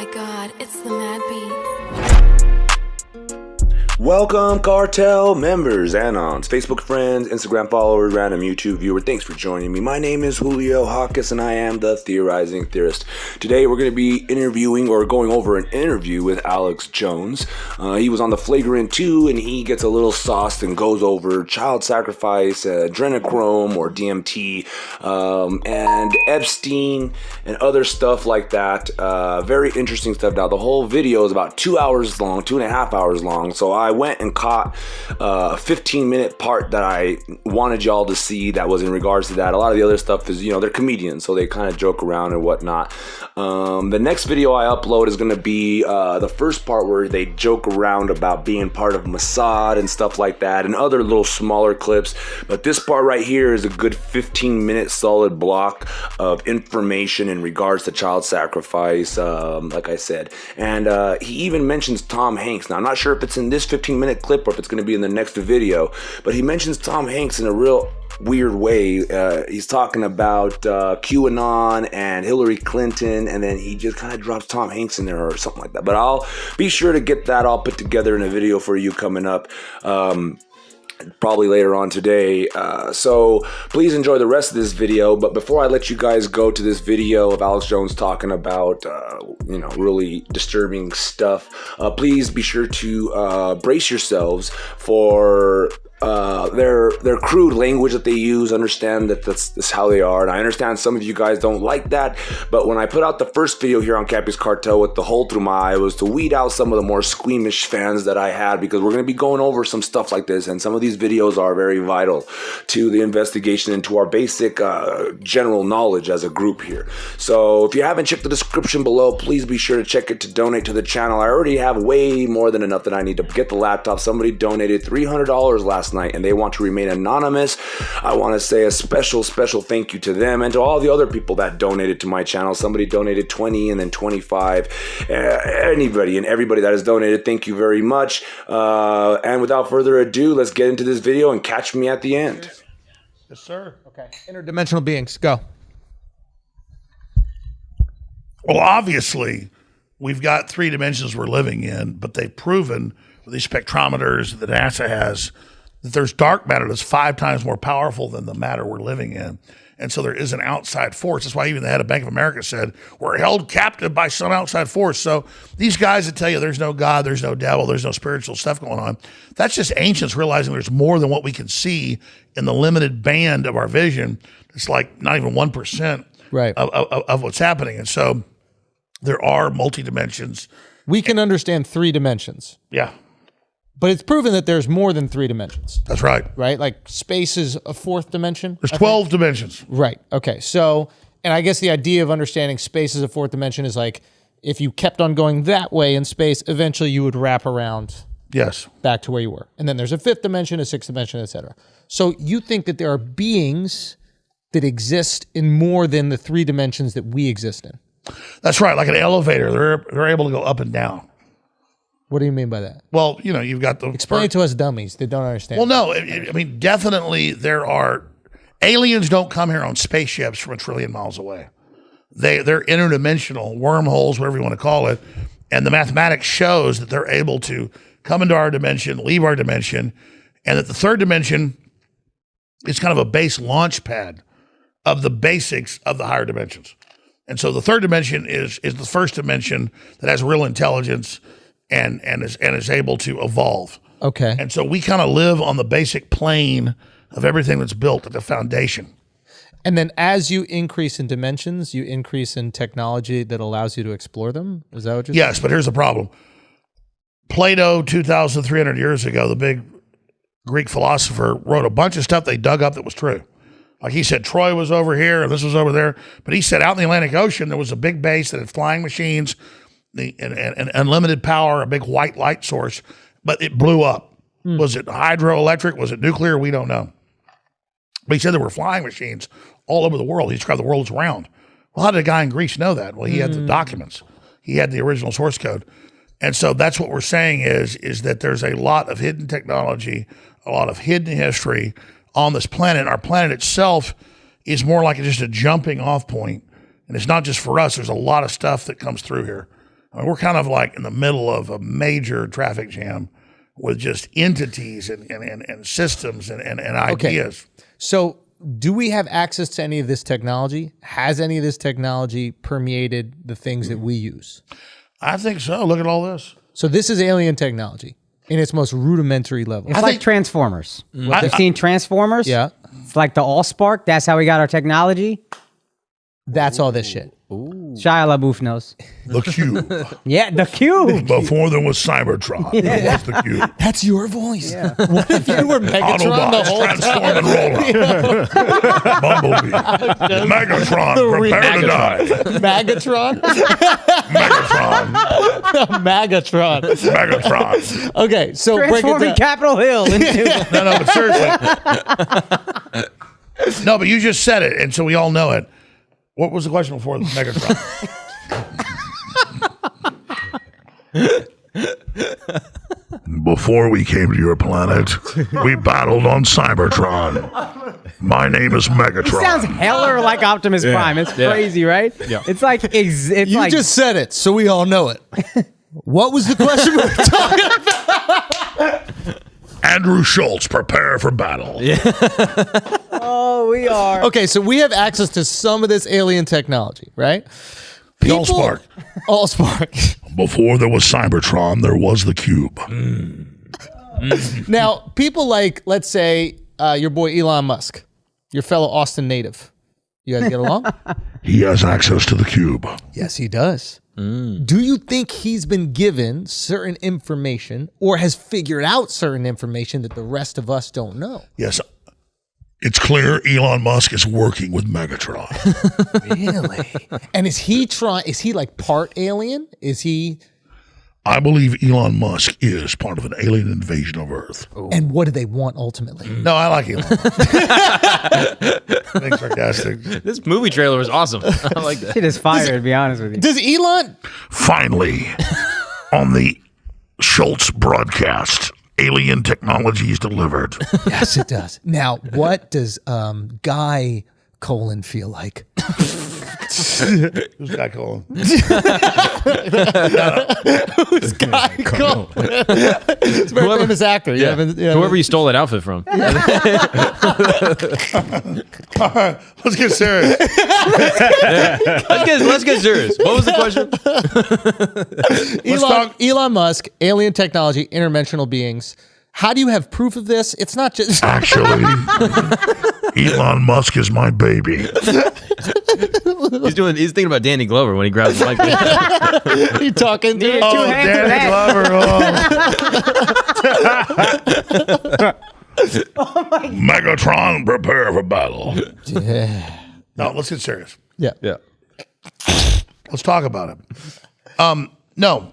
my god, it's the Mad Beat. Welcome, Kartel members, Anons, Facebook friends, Instagram followers, random YouTube viewer. Thanks for joining me. My name is Julio Hawkes, and I am the Theorizing Theorist. Today, we're going to be interviewing or going over an interview with Alex Jones. He was on the Flagrant 2, and he gets a little sauced and goes over child sacrifice, adrenochrome or DMT, and Epstein, and other stuff like that. Very interesting stuff. Now, the whole video is about 2 hours long, 2.5 hours long, so I went and caught a 15-minute part that I wanted y'all to see that was in regards to that. A lot of the other stuff is, they're comedians, so they kind of joke around and whatnot. The next video I upload is going to be the first part where they joke around about being part of Mossad and stuff like that, and other little smaller clips. But this part right here is a good 15-minute solid block of information in regards to child sacrifice, like I said. And he even mentions Tom Hanks. Now, I'm not sure if it's in this 15-minute clip or if it's going to be in the next video, but he mentions Tom Hanks in a real weird way. He's talking about QAnon and Hillary Clinton, and then he just kind of drops Tom Hanks in there or something like that. But I'll be sure to get that all put together in a video for you coming up. Probably later on today, so please enjoy the rest of this video. But before I let you guys go to this video of Alex Jones talking about really disturbing stuff, please be sure to brace yourselves for their crude language that they use. Understand that that's how they are, and I understand some of you guys don't like that, but when I put out the first video here on Kappy's Kartel with the hole through my eye, was to weed out some of the more squeamish fans that I had, because we're going to be going over some stuff like this, and some of these videos are very vital to the investigation and to our basic general knowledge as a group here. So if you haven't checked the description below, please be sure to check it to donate to the channel. I already have way more than enough that I need to get the laptop. Somebody donated $300 last night, and they want to remain anonymous. I want to say a special thank you to them and to all the other people that donated to my channel. Somebody donated 20 and then 25. Anybody and everybody that has donated, thank you very much. And without further ado, let's get into this video and catch me at the end. Yes, sir. Okay. Interdimensional beings, go. Well, obviously, we've got 3 dimensions we're living in, but they've proven with these spectrometers that NASA has that there's dark matter that's 5 times more powerful than the matter we're living in. And so there is an outside force. That's why even the head of Bank of America said, we're held captive by some outside force. So these guys that tell you there's no God, there's no devil, there's no spiritual stuff going on, that's just ancients realizing there's more than what we can see in the limited band of our vision. It's like not even 1% Right. of what's happening. And so there are multi-dimensions. We can understand 3 dimensions. Yeah. But it's proven that there's more than 3 dimensions. That's right. Right? Like space is a 4th dimension. There's 12 dimensions. Right. Okay. So, and I guess the idea of understanding space as a 4th dimension is like, if you kept on going that way in space, eventually you would wrap around Yes. back to where you were. And then there's a 5th dimension, a 6th dimension, etc. So you think that there are beings that exist in more than the 3 dimensions that we exist in? That's right. Like an elevator, they're able to go up and down. What do you mean by that? Well, you've got the... Explain it to us dummies that don't understand. Well, no, I mean, definitely there are... Aliens don't come here on spaceships from a trillion miles away. They're interdimensional, wormholes, whatever you want to call it, and the mathematics shows that they're able to come into our dimension, leave our dimension, and that the 3rd dimension is kind of a base launch pad of the basics of the higher dimensions. And so the 3rd dimension is the 1st dimension that has real intelligence and is able to evolve. Okay. And so we kind of live on the basic plane of everything that's built at the foundation. And then as you increase in dimensions, you increase in technology that allows you to explore them? Is that what you're saying? Yes, but here's the problem. Plato, 2,300 years ago, the big Greek philosopher, wrote a bunch of stuff they dug up that was true. Like he said, Troy was over here and this was over there. But he said out in the Atlantic Ocean, there was a big base that had flying machines, and unlimited power, a big white light source, but it blew up. Was it hydroelectric? Was it nuclear? We don't know. But he said there were flying machines all over the world. He described the world as round. Well, how did a guy in Greece know that? Well, he had the documents. He had the original source code. And so that's what we're saying is that there's a lot of hidden technology, a lot of hidden history on this planet. Our planet itself is more like just a jumping off point. And it's not just for us. There's a lot of stuff that comes through here. We're kind of like in the middle of a major traffic jam with just entities and systems and ideas. So do we have access to any of this technology? Has any of this technology permeated the things that we use? I think so. Look at all this. So this is alien technology in its most rudimentary level. It's like Transformers. You've seen Transformers? Yeah. It's like the Allspark. That's how we got our technology. That's all this shit. Shia LaBeouf knows. The cube. Yeah, the cube. Before there was Cybertron, there was the cube. That's your voice. Yeah. What if you were Megatron the Autobots whole transform and roll out. Bumblebee. Megatron, prepare to die. Megatron? Megatron. Megatron. Megatron. Okay, so break it Transforming down. Capitol Hill into No, but seriously. No, but you just said it, and so we all know it. What was the question before Megatron? Before we came to your planet, we battled on Cybertron. My name is Megatron. Sounds heller like Optimus Prime. It's crazy, right? Yeah. It's like it's You like just said it, so we all know it. What was the question we were talking about? Andrew Schultz, prepare for battle. oh, we are. Okay, so we have access to some of this alien technology, right? The Allspark. Allspark. Before there was Cybertron, there was the cube. Now, people like, let's say, your boy Elon Musk, your fellow Austin native. You guys get along? He has access to the cube. Yes, he does. Do you think he's been given certain information or has figured out certain information that the rest of us don't know? Yes. It's clear Elon Musk is working with Megatron. Really? And is he like part alien? Is he? I believe Elon Musk is part of an alien invasion of Earth. And what do they want ultimately? No, I like Elon Musk. Being sarcastic. This movie trailer was awesome. I like that. Shit is fire, to be honest with you. Does Elon? Finally, on the Schultz broadcast, alien technology is delivered. Yes, it does. Now, what does Guy Colin feel like? Who's Guy Colin? Who's Guy Colin? It's a very famous actor. Yeah. Whoever you stole that outfit from. All right, let's get serious. Let's get serious. What was the question? Elon Musk, alien technology, interdimensional beings. How do you have proof of this? It's not just Actually, Elon Musk is my baby. He's thinking about Danny Glover when he grabs the mic. you talking to. Yeah, two hands for Danny that. Glover. Megatron, prepare for battle. Yeah. No, let's get serious. Yeah. Yeah. Let's talk about it. No.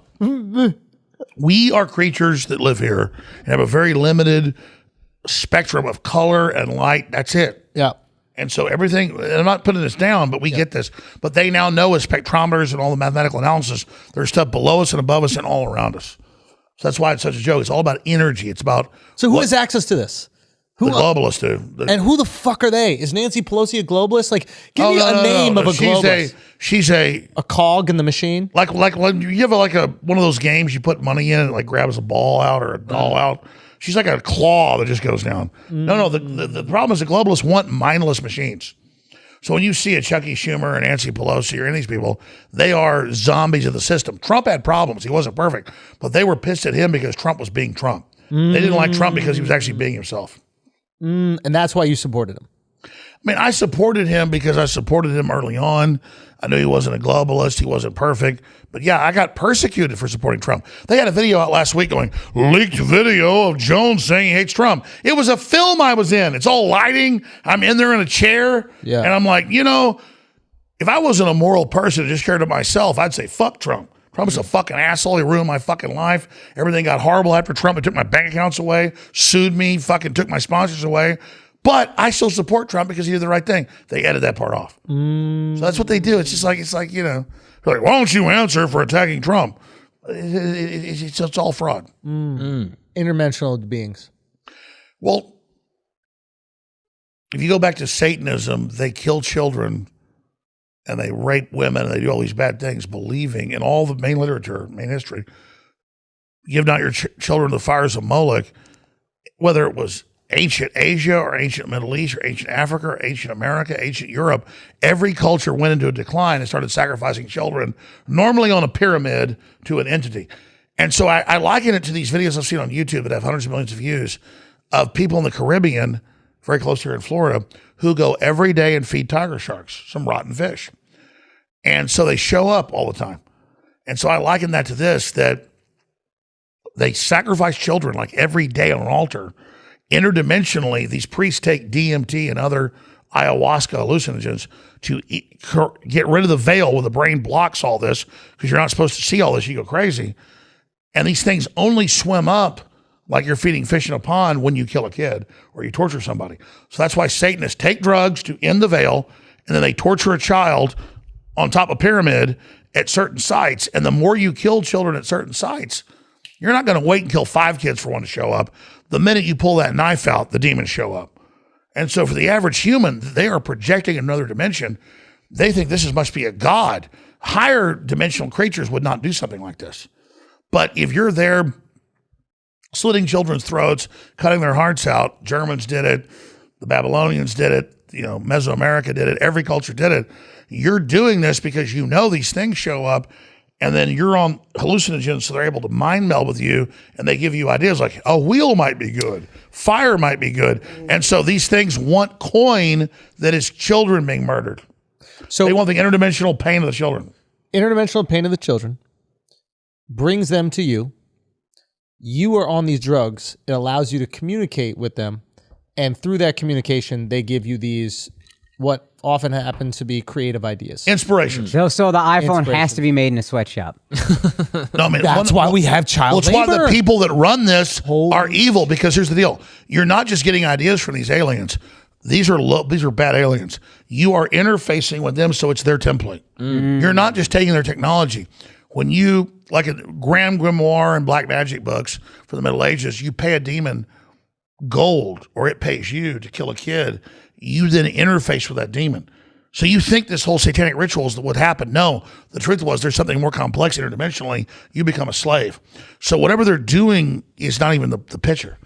We are creatures that live here and have a very limited spectrum of color and light. That's it. Yeah. And so everything, and I'm not putting this down, but we get this. But they now know as spectrometers and all the mathematical analysis, there's stuff below us and above us and all around us. So that's why it's such a joke. It's all about energy. It's about So who has access to this? the globalists do. And who the fuck are they? Is Nancy Pelosi a globalist? Like, give me a name of a globalist. She's a cog in the machine. like when you have one of those games you put money in and it like grabs a ball out or a doll out. She's like a claw that just goes down. No, the problem is the globalists want mindless machines. So when you see a Chucky Schumer and Nancy Pelosi or any of these people, they are zombies of the system. Trump had problems. He wasn't perfect, but they were pissed at him because Trump was being Trump. They didn't like Trump because he was actually being himself. And that's why you supported him. I mean, I supported him because I supported him early on. I knew he wasn't a globalist. He wasn't perfect. But yeah, I got persecuted for supporting Trump. They had a video out last week going, leaked video of Jones saying he hates Trump. It was a film I was in. It's all lighting. I'm in there in a chair. Yeah. And I'm like, if I wasn't a moral person and just cared of myself, I'd say, fuck Trump. Trump's a fucking asshole. He ruined my fucking life. Everything got horrible after Trump. He took my bank accounts away, sued me, fucking took my sponsors away. But I still support Trump because he did the right thing. They edited that part off. So that's what they do. It's like, they're like, why don't you answer for attacking Trump? It's all fraud. Interdimensional beings. Well, if you go back to Satanism, they kill children and they rape women and they do all these bad things, believing in all the main literature, main history, give not your children to the fires of Moloch, whether it was ancient Asia or ancient Middle East or ancient Africa or ancient America, ancient Europe, every culture went into a decline and started sacrificing children, normally on a pyramid, to an entity. And so I liken it to these videos I've seen on YouTube that have hundreds of millions of views of people in the Caribbean, very close here in Florida, who go every day and feed tiger sharks, some rotten fish. And so they show up all the time. And so I liken that to this, that they sacrifice children like every day on an altar. Interdimensionally, these priests take DMT and other ayahuasca hallucinogens to get rid of the veil where the brain blocks all this, because you're not supposed to see all this. You go crazy. And these things only swim up like you're feeding fish in a pond when you kill a kid or you torture somebody. So that's why Satanists take drugs to end the veil, and then they torture a child on top of a pyramid at certain sites. And the more you kill children at certain sites, you're not going to wait and kill 5 kids for one to show up. The minute you pull that knife out, the demons show up. And so for the average human, they are projecting another dimension. They think this must be a god. Higher dimensional creatures would not do something like this. But if you're there slitting children's throats, cutting their hearts out, Germans did it, the Babylonians did it, Mesoamerica did it, every culture did it. You're doing this because you know these things show up, and then you're on hallucinogens, so they're able to mind meld with you, and they give you ideas like a wheel might be good, fire might be good. And so these things want coin that is children being murdered. So they want the interdimensional pain of the children. Interdimensional pain of the children brings them to you. You are on these drugs. It allows you to communicate with them. And through that communication, they give you these, what often happen to be creative ideas. Inspirations. So the iPhone has to be made in a sweatshop. No, I mean, That's why we have child labor. Well, it's why the people that run this are evil, because here's the deal. You're not just getting ideas from these aliens. These are bad aliens. You are interfacing with them, so it's their template. You're not just taking their technology. When you, like a Grand Grimoire and Black Magic books for the Middle Ages, you pay a demon gold, or it pays you to kill a kid. You then interface with that demon. So you think this whole satanic ritual is what happened. No, the truth was there's something more complex interdimensionally. You become a slave. So whatever they're doing is not even the picture.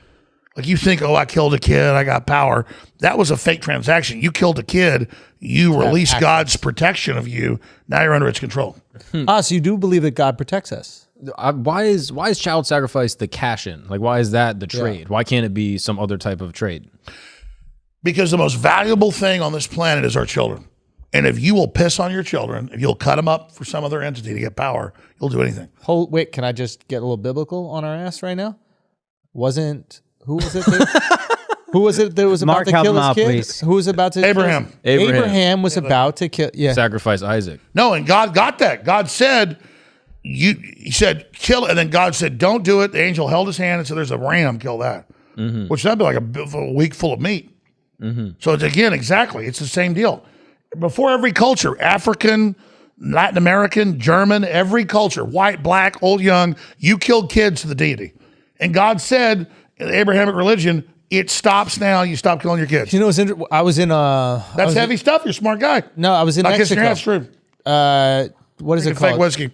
Like you think, oh, I killed a kid, I got power. That was a fake transaction. You killed a kid, you release God's protection of you. Now you're under its control. So you do believe that God protects us? Why is child sacrifice the cash in? Like, why is that the trade? Yeah. Why can't it be some other type of trade? Because the most valuable thing on this planet is our children. And if you will piss on your children, if you'll cut them up for some other entity to get power, you'll do anything. Wait, can I just get a little biblical on our ass right now? Who was it? Who was it that was about to kill his kid? Please. Who was about to? Abraham. Abraham was about to kill. Yeah. Sacrifice Isaac. No, and God got that. God said, he said, kill it. And then God said, don't do it. The angel held his hand and said, there's a ram, kill that. Which that'd be like a week full of meat. So it's, again, exactly, it's the same deal. Before every culture, African, Latin American, German, every culture, white, black, old, young, you killed kids to the deity. And God said, in the Abrahamic religion, it stops now. You stop killing your kids. You know, I was in That's heavy stuff. You're a smart guy. No, I was in Not Mexico. That's true. What is it called? Fake whiskey.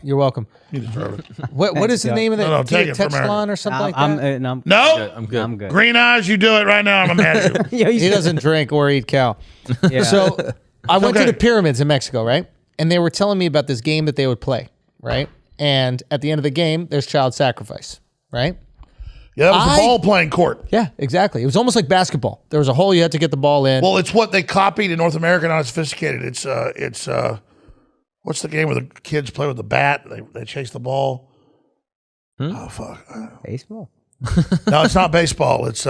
You're welcum. You deserve it. What is the name of No, that? take it from her. Texlan or something like that? No, I'm good. I'm good. Green eyes, you do it right now. I'm mad at you. He doesn't drink or eat cow. Yeah. So I went to okay. the pyramids in Mexico, right? And they were telling me about this game that they would play, right? And at the end of the game, there's child sacrifice, right? Yeah, that was the ball playing court. Yeah, exactly. It was almost like basketball. There was a hole, you had to get the ball in. Well, it's what they copied in North America, not sophisticated. It's what's the game where the kids play with the bat? They chase the ball. Oh fuck! Baseball? No, it's not baseball. It's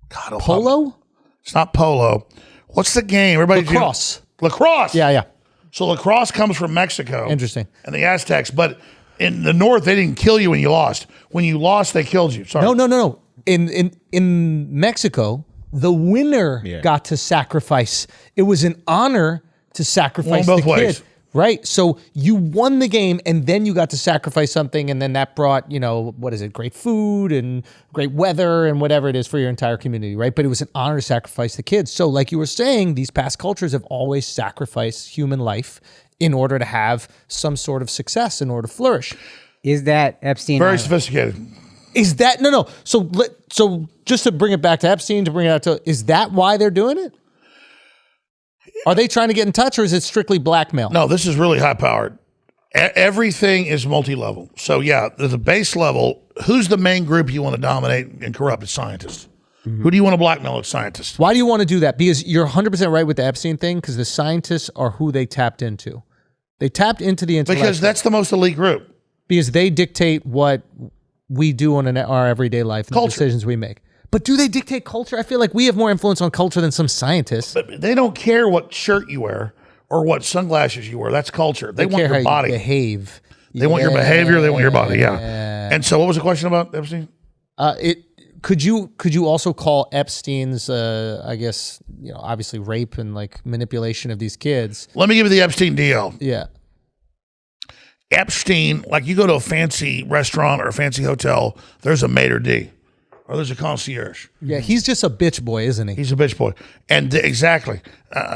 Polo? It's not polo. What's the game? Everybody Lacrosse. Lacrosse. Yeah. So lacrosse comes from Mexico. Interesting. And the Aztecs, but in the North, they didn't kill you when you lost. When you lost, they killed you. Sorry. No. In Mexico, the winner got to sacrifice. It was an honor to sacrifice Both the ways. kid. Right. So you won the game and then you got to sacrifice something. And then that brought, what is it? Great food and great weather and whatever it is for your entire community. Right. But it was an honor to sacrifice the kids. So like you were saying, these past cultures have always sacrificed human life in order to have some sort of success, in order to flourish. Is that Epstein? Very Island? sophisticated. Is that, no. So just to bring it back to Epstein, to bring it out to, is that why they're doing it? Are they trying to get in touch or is it strictly blackmail? No, this is really high powered. Everything is multi-level. So yeah, there's a base level. Who's the main group you want to dominate and corrupt? It's scientists. Mm-hmm. Who do you want to blackmail? It's scientists. Why do you want to do that? Because you're 100% right with the Epstein thing, because the scientists are who they tapped into. They tapped into the intellectual. Because that's the most elite group. Because they dictate what we do on our everyday life and the decisions we make. But do they dictate culture? I feel like we have more influence on culture than some scientists. But they don't care what shirt you wear or what sunglasses you wear. That's culture. They want your body. You behave. They want your behavior. They want your body. Yeah. And so, what was the question about Epstein? Could you also call Epstein's, I guess, obviously rape and like manipulation of these kids? Let me give you the Epstein deal. Yeah. Epstein, like you go to a fancy restaurant or a fancy hotel, there's a maitre d'. Or there's a concierge. Yeah, he's just a bitch boy, isn't he? He's a bitch boy. And exactly.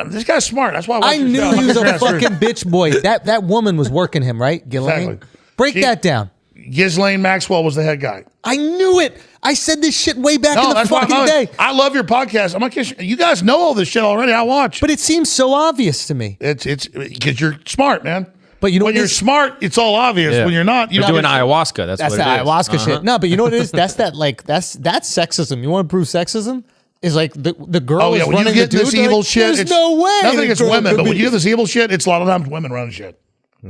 This guy's smart. That's why I knew he was a fucking bitch boy. That woman was working him, right? Ghislaine? Exactly. Break that down. Ghislaine Maxwell was the head guy. I knew it. I said this shit way back in the fucking day. I love your podcast. I'm not kidding. You guys know all this shit already. I watch. But it seems so obvious to me. It's because you're smart, man. But you know when you're smart, it's all obvious. Yeah. When you're not, you're doing ayahuasca. That's what it is. That's the ayahuasca shit. No, but you know what it is? That's sexism. You want to prove sexism? Is like the girl is when running you get the dude. this evil shit, there's no way. Nothing against women, but when you get this evil shit, it's a lot of times women running shit.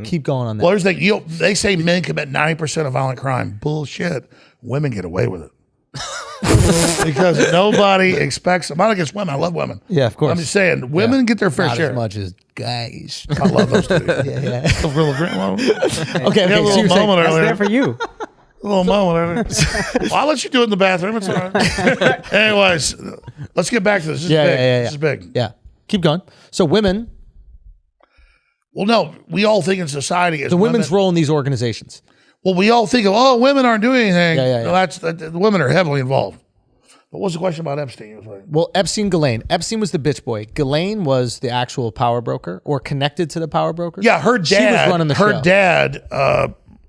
Keep going on that. Well, here's the thing. They say men commit 90% of violent crime. Bullshit. Women get away with it. Because nobody expects. I'm not against women. I love women. Yeah, of course. I'm just saying, women get their fair Not share. as much as guys. I love those two. Yeah. A real great one. Okay, a little moment That's earlier. there for you. A little moment earlier. Well, I'll let you do it in the bathroom. It's all right. Anyways, let's get back to this. This is big. This is big. Yeah. Keep going. So women. Well, no, we all think in society as the women's role in these organizations. Well, we all think of, women aren't doing anything. Yeah. No, the women are heavily involved. But what was the question about Epstein? Well, Ghislaine. Epstein was the bitch boy. Ghislaine was the actual power broker or connected to the power broker. Yeah, her dad. She was running the show. Her dad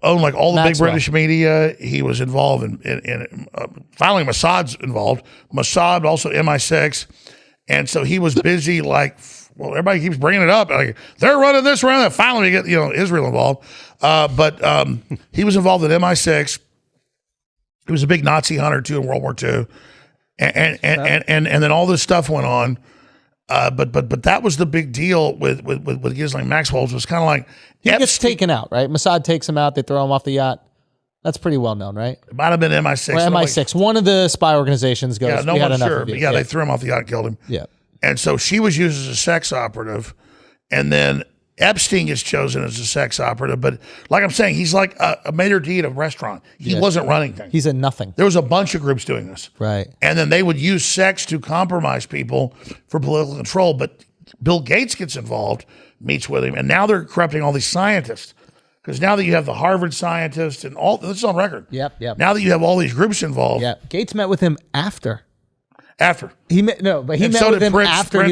owned like all the big British media. He was involved in finally Mossad's involved. Mossad, also MI6. And so he was busy everybody keeps bringing it up. Like, they're running this, running that. Finally, you get Israel involved. But he was involved in MI6. He was a big Nazi hunter too in World War II, and then all this stuff went on. But that was the big deal with Ghislaine Maxwell. Was kind of like he gets taken out, right? Mossad takes him out. They throw him off the yacht. That's pretty well known, right? It might have been MI6. Well, MI6. One of the spy organizations goes. Yeah, no one's sure. But they threw him off the yacht and killed him. Yeah. And so she was used as a sex operative, and then Epstein gets chosen as a sex operative. But like I'm saying, he's like a maitre d' at a restaurant. He wasn't running things. He's a nothing. There was a bunch of groups doing this. Right. And then they would use sex to compromise people for political control. But Bill Gates gets involved, meets with him, and now they're corrupting all these scientists. Because now that you have the Harvard scientists and all, this is on record. Yep. Now that you have all these groups involved. Yeah. Gates met with him after. He met with him after.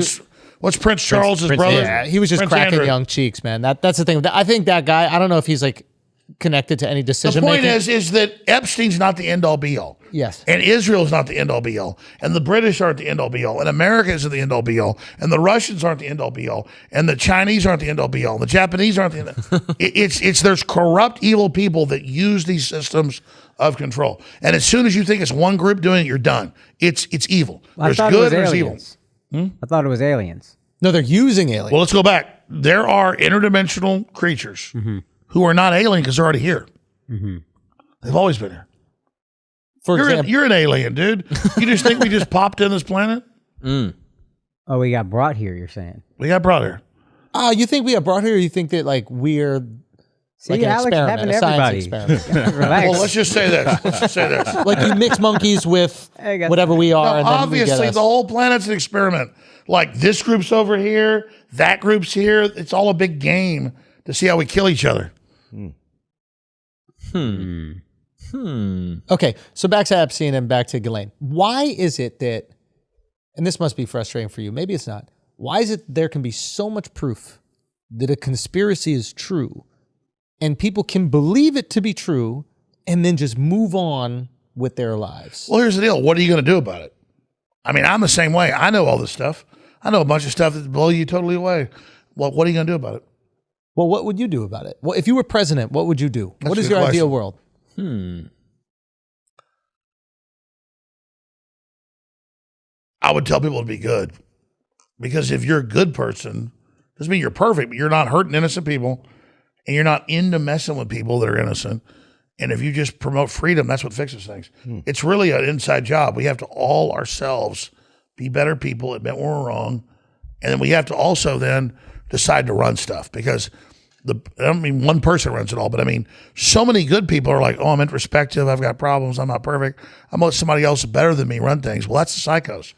What's Prince Charles's brother? Yeah, he was just Prince cracking Andrew. young cheeks, man. That's the thing. I think that guy, I don't know if he's like connected to any decision making. The point is that Epstein's not the end all be all. Yes. And Israel's not the end all be all. And the British aren't the end all be all. And America isn't the end all be all. And the Russians aren't the end all be all. And the Chinese aren't the end all be all. The Japanese aren't the end. It's there's corrupt, evil people that use these systems of control. And as soon as you think it's one group doing it, you're done. It's evil. There's good, there's evil. I thought it was aliens. No, they're using aliens. Well, let's go back. There are interdimensional creatures who are not alien because they're already here. They've always been here. For example, you're an alien, dude. You just think we just popped in this planet? Oh, we got brought here, you're saying? We got brought here. You think we got brought here, or you think that like we're See, like an Alex, experiment, happened to a science everybody. experiment? Relax. Well, let's just say this. Like you mix monkeys with whatever we are, and then Obviously, we get the whole planet's an experiment. Like this group's over here, that group's here. It's all a big game to see how we kill each other. Okay, so back to Epstein and back to Ghislaine. Why is it that, and this must be frustrating for you, maybe it's not, why is it there can be so much proof that a conspiracy is true and people can believe it to be true and then just move on with their lives? Well, here's the deal. What are you going to do about it? I mean, I'm the same way. I know all this stuff. I know a bunch of stuff that blow you totally away. Well, what are you going to do about it? Well, what would you do about it? Well, if you were president, what would you do? That's What a is good your ideal question. world? I would tell people to be good. Because if you're a good person, doesn't mean you're perfect, but you're not hurting innocent people and you're not into messing with people that are innocent. And if you just promote freedom, that's what fixes things. It's really an inside job. We have to all ourselves be better people, admit when we're wrong. And then we have to also then decide to run stuff because I don't mean one person runs it all, but I mean, so many good people are like, oh, I'm introspective. I've got problems. I'm not perfect. I'm gonna let somebody else better than me run things. Well, that's the psychos.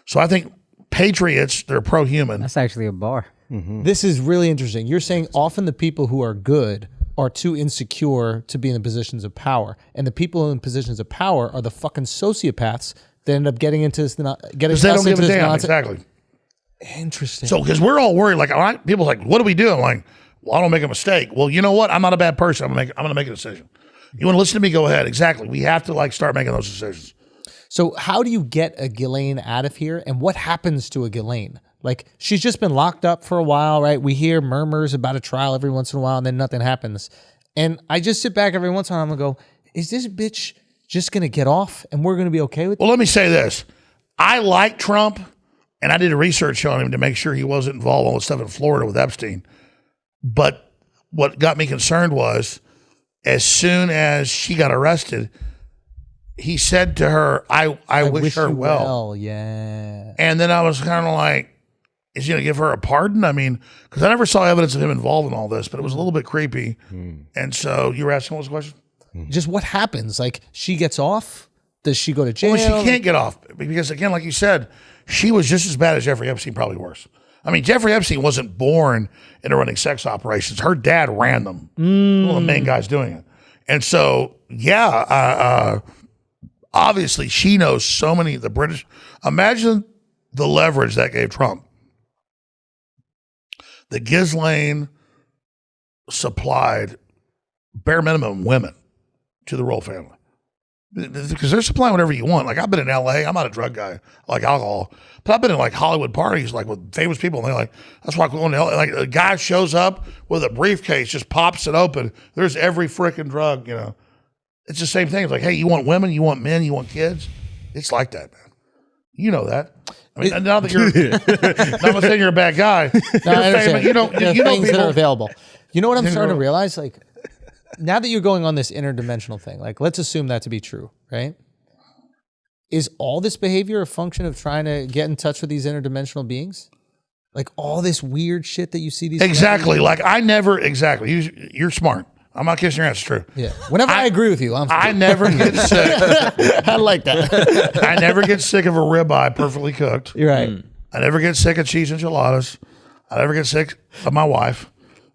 So I think patriots, they're pro-human. That's actually a bar. This is really interesting. You're saying often the people who are good are too insecure to be in the positions of power. And the people in positions of power are the fucking sociopaths that end up getting into this, getting Because they us don't give into a this damn. nonsense. Exactly. Interesting. So, because we're all worried, like, people are like, what do we do? I'm like, well, I don't make a mistake. Well, you know what? I'm not a bad person. I'm gonna make a decision. You want to listen to me? Go ahead. Exactly. We have to start making those decisions. So how do you get a Ghislaine out of here? And what happens to a Ghislaine? Like, she's just been locked up for a while, right? We hear murmurs about a trial every once in a while, and then nothing happens. And I just sit back every once in a while and go, is this bitch just going to get off and we're going to be okay with it? Well, let me say this. I like Trump, and I did a research on him to make sure he wasn't involved in all the stuff in Florida with Epstein. But what got me concerned was, as soon as she got arrested, he said to her, I wish her you well. Yeah. And then I was kind of like, is he going to give her a pardon? I mean, because I never saw evidence of him involved in all this, but it was a little bit creepy. And so you were asking what was the question? Just what happens? Like, she gets off? Does she go to jail? Well, she can't get off because, again, like you said, she was just as bad as Jeffrey Epstein, probably worse. I mean, Jeffrey Epstein wasn't born into running sex operations. Her dad ran them. One of the main guys doing it. And so, yeah, obviously she knows so many of the British. Imagine the leverage that gave Trump. The Ghislaine supplied bare minimum women to the royal family because they're supplying whatever you want. Like, I've been in LA. I'm not a drug guy. I like alcohol, but I've been in like Hollywood parties, like with famous people. And they're like, that's why I'm going to LA. Like, a guy shows up with a briefcase, just pops it open. There's every freaking drug, you know. It's the same thing. It's like, hey, you want women, you want men, you want kids. It's like that, man. You know that. I mean, now that you're not saying you're a bad guy, No, I understand. you know There are things things that people. are available. You know what I'm You starting know- to realize? Like, now that you're going on this interdimensional thing, like, let's assume that to be true, right? Is all this behavior a function of trying to get in touch with these interdimensional beings? Like, all this weird shit that you see these Exactly. Like, I never, exactly. You're smart. I'm not kissing your ass. It's true. Yeah. Whenever I agree with you, I never get sick. I like that. I never get sick of a ribeye perfectly cooked. You're right. I never get sick of cheese enchiladas. I never get sick of my wife.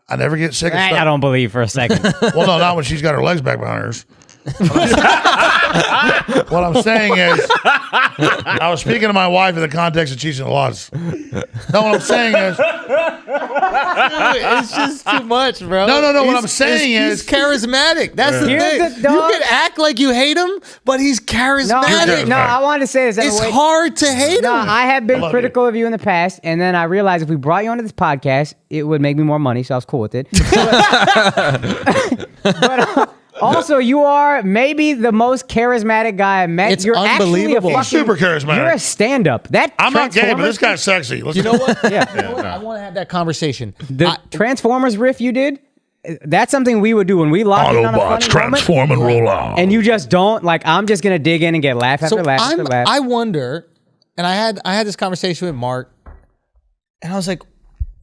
I never get sick of I stuff. don't believe for a second. Well, no, not when she's got her legs back behind hers. What I'm saying is, I was speaking to my wife in the context of cheese enchiladas. No, what I'm saying is, It's just too much, bro. No. What I'm saying he's is, charismatic. That's the Here's thing. the You dog. can act like you hate him, but he's charismatic. No, I wanted to say this. It's hard to hate No, him. I have been love critical of you in the past, and then I realized if we brought you onto this podcast, it would make me more money, so I was cool with it. But also, you are maybe the most charismatic guy I met. It's You're unbelievable. Actually a He's super charismatic. You're a stand-up. That I'm not gay, but this Transformers- guy's sexy. Let's You know what? Yeah. You know what? I want to have that conversation. The Transformers riff you did, that's something we would do when we lock in on a Autobots funny moment, transform and roll out. and you just don't, like, I'm just going to dig in and get laugh after So laugh after laugh. I wonder, and I had this conversation with Mark, and I was like,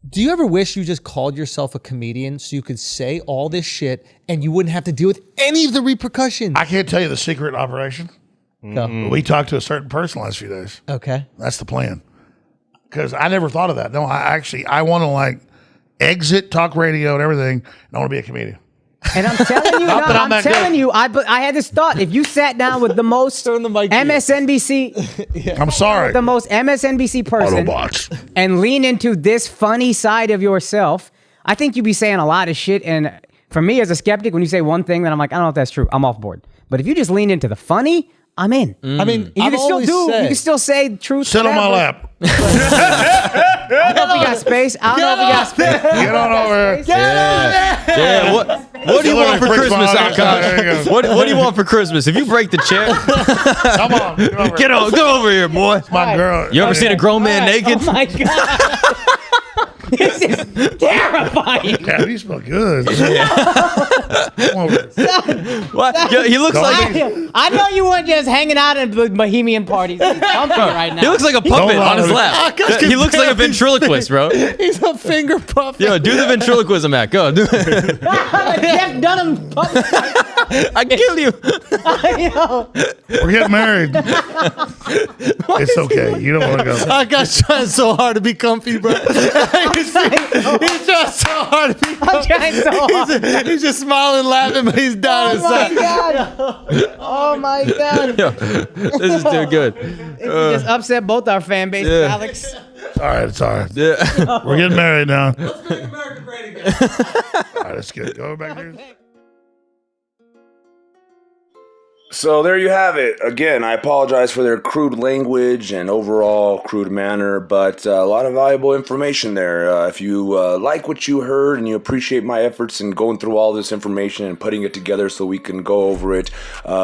do you ever wish you just called yourself a comedian so you could say all this shit and you wouldn't have to deal with any of the repercussions? I can't tell you the secret operation. Go. We talked to a certain person last few days. Okay. That's the plan. Because I never thought of that. No, I want to exit talk radio and everything, and I want to be a comedian. And I'm telling you, Not that I'm I'm that telling good. you, I had this thought. If you sat down with the most Turn the mic to you. MSNBC, I'm sorry. the most MSNBC person, Autobots. and lean into this funny side of yourself, I think you'd be saying a lot of shit. And for me as a skeptic, when you say one thing, then I'm like, I don't know if that's true. I'm off board. But if you just lean into the funny, I'm in. I mean, You I've can still always you said- can still say truth. Sit on my whatever. lap. I don't know if you got space. I don't know if you got space. Get on over here. Yeah. What do you want for Freaks Christmas, my eyes. There you Akash? go. What do you want for Christmas? If you break the chair, Come on. Get over here. get over here, boy. My girl. You ever seen a grown man naked? Oh my god. This is terrifying. Yeah, you smell good. Come over here. What? Yeah, he looks like I know you weren't just hanging out at the Bohemian parties. He's comfy right now. he looks like a puppet lie on his to me. lap. He looks like a ventriloquist, bro. He's a finger puppet. Yo, do the ventriloquism act. Go. Do it. Jeff Dunham. I kill you. We're getting married. It's okay. You don't want to go. I got trying so hard to be comfy, bro. He's trying so hard to be I'm trying so hard. He's just smiling, laughing, but he's down Oh my inside. god. Oh my god. Yo, this is too good. We just upset both our fan bases, Yeah. Alex. All right, it's all right. Yeah. We're getting married now. Let's make America great again. All right, that's good. Go back there. So there you have it. Again, I apologize for their crude language and overall crude manner, but a lot of valuable information there. If you like what you heard and you appreciate my efforts in going through all this information and putting it together so we can go over it,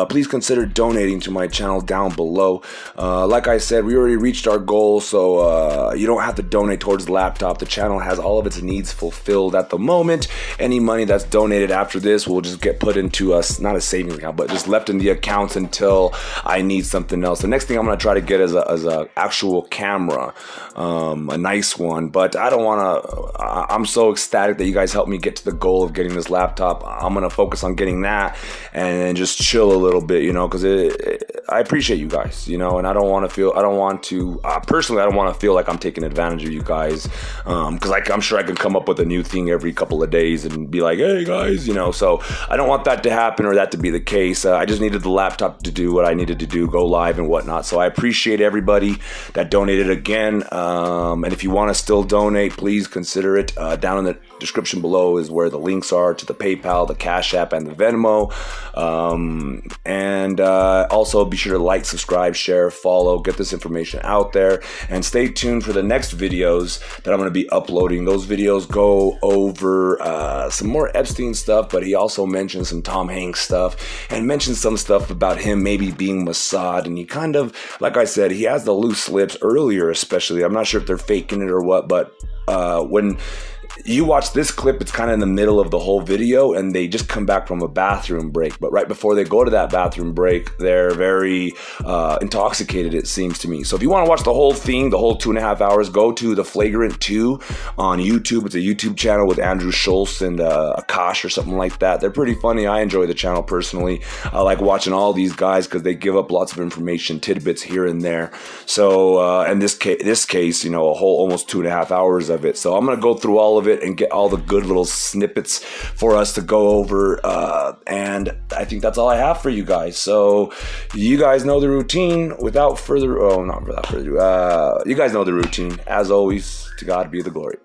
please consider donating to my channel down below. Like I said, we already reached our goal, so you don't have to donate towards the laptop. The channel has all of its needs fulfilled at the moment. Any money that's donated after this will just get put into us, not a savings account, but just left in the accounts until I need something else. The next thing I'm going to try to get is a actual camera, a nice one, but I don't want to, I'm so ecstatic that you guys helped me get to the goal of getting this laptop. I'm going to focus on getting that and just chill a little bit, you know, because I appreciate you guys, you know, and I don't want to personally, I don't want to feel like I'm taking advantage of you guys, because I'm sure I can come up with a new thing every couple of days and be like, hey guys, you know, so I don't want that to happen or that to be the case. I just needed the laptop to do what I needed to do, go live and whatnot. So I appreciate everybody that donated again. And if you want to still donate, please consider it. Down in the description below is where the links are to the PayPal, the Cash App, and the Venmo. And also be sure to like, subscribe, share, follow, get this information out there, and stay tuned for the next videos that I'm going to be uploading. Those videos go over some more Epstein stuff, but he also mentioned some Tom Hanks stuff and mentioned some stuff about him maybe being Mossad, and he kind of, like I said, he has the loose lips earlier, especially. I'm not sure if they're faking it or what, but when you watch this clip, it's kind of in the middle of the whole video, and they just come back from a bathroom break. But right before they go to that bathroom break, they're very intoxicated, it seems to me. So if you want to watch the whole thing, the whole 2.5 hours, go to the Flagrant 2 on YouTube. It's a YouTube channel with Andrew Schultz and Akash or something like that. They're pretty funny. I enjoy the channel personally. I like watching all these guys because they give up lots of information, tidbits here and there. So in this case, you know, a whole almost 2.5 hours of it. So I'm gonna go through all of it and get all the good little snippets for us to go over, and I think that's all I have for you guys. So you guys know the routine. Without further ado, you guys know the routine. As always, to God be the glory.